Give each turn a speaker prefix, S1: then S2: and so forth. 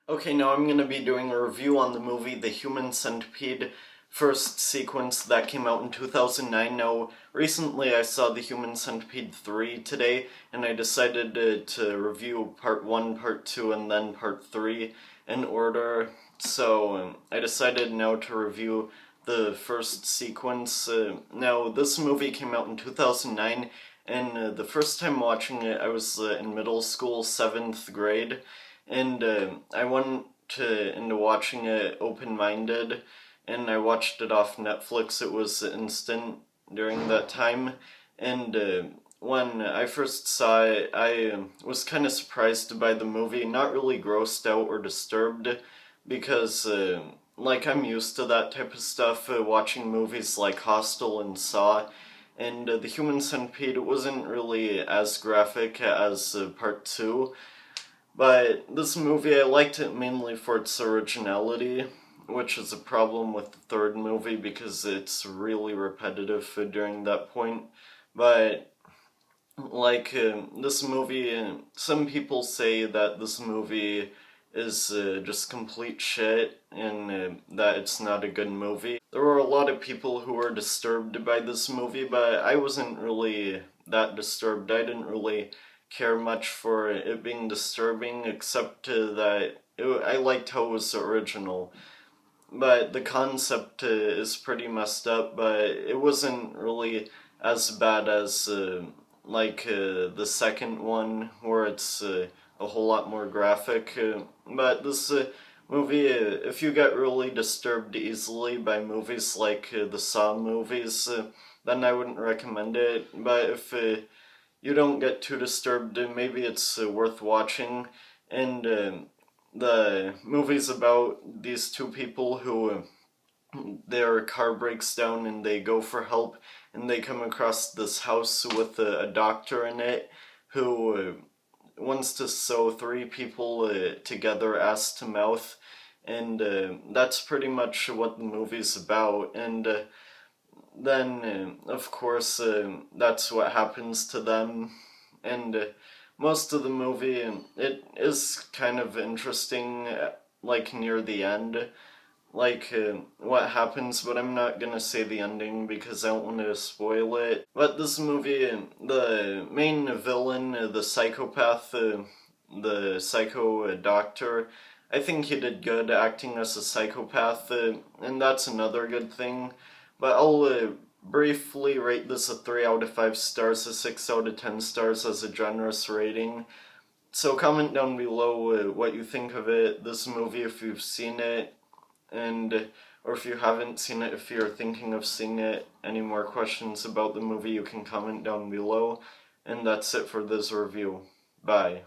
S1: Okay, now I'm going to be doing a review on the movie The Human Centipede first sequence that came out in 2009. Now, recently I saw The Human Centipede 3 today, and I decided to review part 1, part 2, and then part 3 in order. So, I decided now to review the first sequence. Now, this movie came out in 2009, and the first time watching it, I was in middle school, 7th grade. And I went into watching it open-minded, and I watched it off Netflix. It was instant during that time, and when I first saw it, I was kind of surprised by the movie. Not really grossed out or disturbed, because like I'm used to that type of stuff, watching movies like Hostel and Saw. And The Human Centipede wasn't really as graphic as part 2, but this movie, I liked it mainly for its originality, which is a problem with the third movie because it's really repetitive during that point. But, like, this movie, some people say that this movie is just complete shit and that it's not a good movie. There were a lot of people who were disturbed by this movie, but I wasn't really that disturbed. I didn't really care much for it being disturbing, except I liked how it was original. But the concept is pretty messed up, but it wasn't really as bad as the second one, where it's a whole lot more graphic. But this movie, if you get really disturbed easily by movies like the Saw movies, then I wouldn't recommend it. But if you don't get too disturbed, maybe it's worth watching. And the movie's about these two people who their car breaks down and they go for help, and they come across this house with a doctor in it who wants to sew three people together ass to mouth, and that's pretty much what the movie's about. And then of course that's what happens to them. And most of the movie, it is kind of interesting, like near the end, like what happens, but I'm not gonna say the ending because I don't want to spoil it. But this movie, the main villain, the psychopath, the psycho doctor, I think he did good acting as a psychopath, and that's another good thing. But I'll briefly rate this a 3 out of 5 stars, a 6 out of 10 stars as a generous rating. So comment down below what you think of this movie, if you've seen it, and or if you haven't seen it, if you're thinking of seeing it. Any more questions about the movie, you can comment down below. And that's it for this review. Bye.